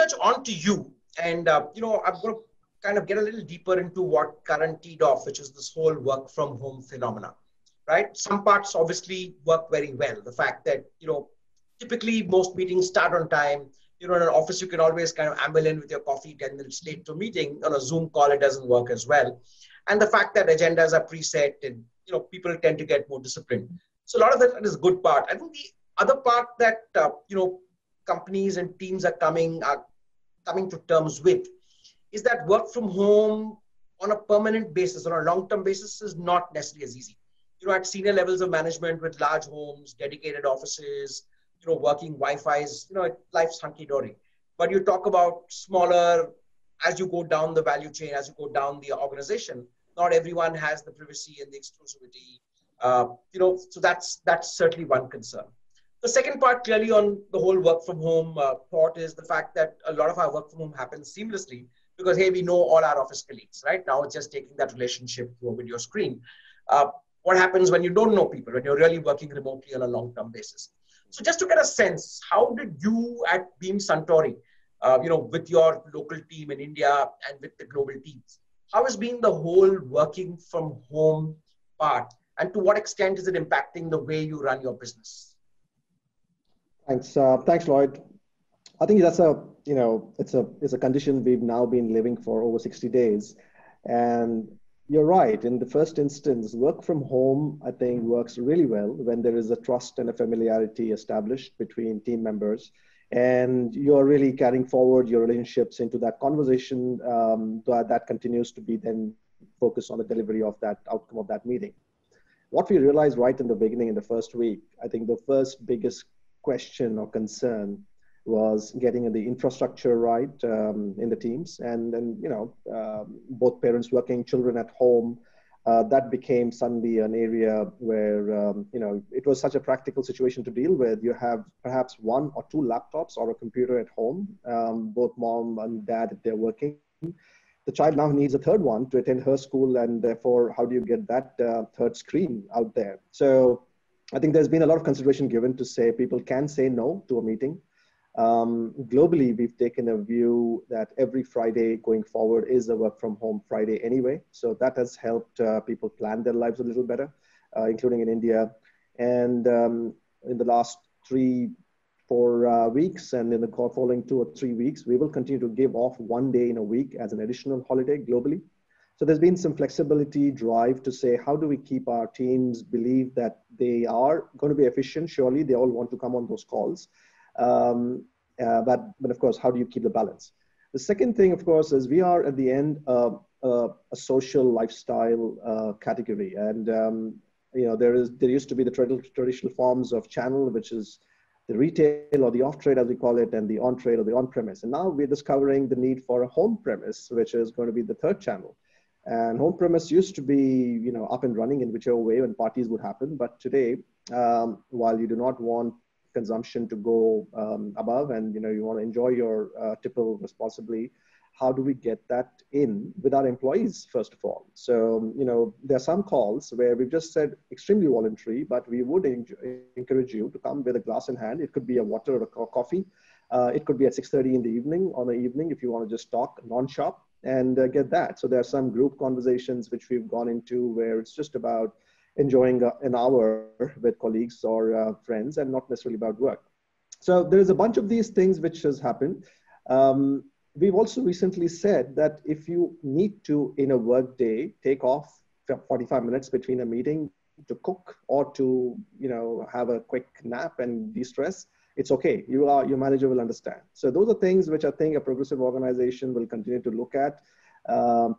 Neeraj, on to you. And, I'm going to kind of get a little deeper into what Karan teed off, which is this whole work from home phenomena, right? Some parts obviously work very well. The fact that, typically most meetings start on time. In an office, you can always kind of amble in with your coffee 10 minutes late to a meeting. On a Zoom call, it doesn't work as well. And the fact that agendas are preset and, people tend to get more disciplined. So a lot of that is a good part. I think the other part that, companies and teams are coming to terms with is that work from home on a permanent basis, on a long-term basis, is not necessarily as easy. At senior levels of management with large homes, dedicated offices, working Wi-Fi's, life's hunky-dory. But you talk about smaller, as you go down the value chain, as you go down the organization, not everyone has the privacy and the exclusivity. So that's certainly one concern. The second part, clearly, on the whole work from home thought is the fact that a lot of our work from home happens seamlessly because, hey, we know all our office colleagues, right? Now it's just taking that relationship through a video screen. What happens when you don't know people, when you're really working remotely on a long-term basis? So just to get a sense, how did you at Beam Suntory, with your local team in India and with the global teams, how has been the whole working from home part? And to what extent is it impacting the way you run your business? Thanks, Lloyd. I think that's it's a condition we've now been living for over 60 days. And you're right. In the first instance, work from home, I think, works really well when there is a trust and a familiarity established between team members. And you're really carrying forward your relationships into that conversation that continues to be then focused on the delivery of that outcome of that meeting. What we realized right in the beginning, in the first week, I think the first biggest question or concern was getting the infrastructure right in the teams, and then both parents working, children at home. That became suddenly an area where it was such a practical situation to deal with. You have perhaps one or two laptops or a computer at home, both mom and dad if they're working. The child now needs a third one to attend her school, and therefore, how do you get that third screen out there? So I think there's been a lot of consideration given to say people can say no to a meeting. Globally, we've taken a view that every Friday going forward is a work from home Friday anyway. So that has helped people plan their lives a little better, including in India. And in the last 3-4 weeks and in the following 2 or 3 weeks, we will continue to give off one day in a week as an additional holiday globally. So there's been some flexibility drive to say, how do we keep our teams believe that they are going to be efficient? Surely they all want to come on those calls. But of course, how do you keep the balance? The second thing, of course, is we are at the end a social lifestyle category. And, there used to be the traditional forms of channel, which is the retail or the off-trade, as we call it, and the on-trade or the on-premise. And now we're discovering the need for a home premise, which is going to be the third channel. And home premise used to be, up and running in whichever way when parties would happen. But today, while you do not want consumption to go above and, you want to enjoy your tipple responsibly, how do we get that in with our employees, first of all? So, there are some calls where we've just said extremely voluntary, but we would encourage you to come with a glass in hand. It could be a water or a coffee. It could be at 6:30 in the evening, on the evening, if you want to just talk non-shop and get that. So there are some group conversations which we've gone into where it's just about enjoying an hour with colleagues or friends and not necessarily about work. So there is a bunch of these things which has happened. We've also recently said that if you need to, in a work day, take off 45 minutes between a meeting to cook or to, have a quick nap and de-stress, it's okay. Your manager will understand. So those are things which I think a progressive organization will continue to look at.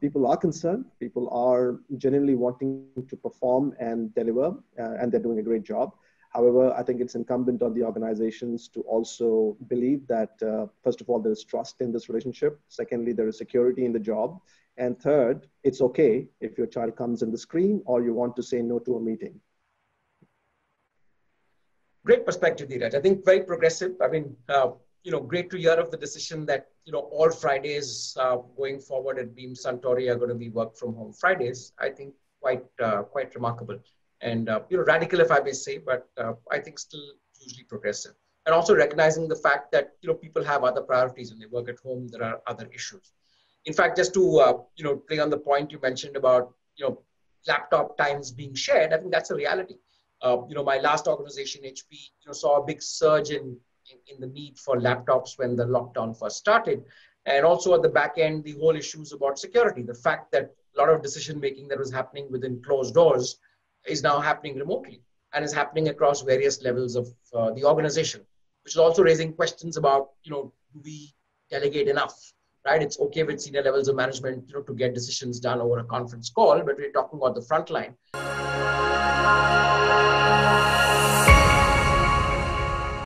People are concerned. People are genuinely wanting to perform and deliver, and they're doing a great job. However, I think it's incumbent on the organizations to also believe that, first of all, there is trust in this relationship. Secondly, there is security in the job. And third, it's okay if your child comes in the screen or you want to say no to a meeting. Great perspective, Neeraj. I think very progressive. I mean, great to hear of the decision that, all Fridays going forward at Beam Suntory are going to be work from home Fridays. I think quite remarkable and, radical, if I may say, but I think still hugely progressive. and also recognizing the fact that people have other priorities when they work at home. There are other issues. In fact, just to play on the point you mentioned about laptop times being shared, I think that's a reality. My last organization, HP, saw a big surge in the need for laptops when the lockdown first started. And also at the back end, the whole issues about security, the fact that a lot of decision making that was happening within closed doors is now happening remotely and is happening across various levels of the organization, which is also raising questions about, do we delegate enough, right? It's okay with senior levels of management, to get decisions done over a conference call, but we're talking about the front line.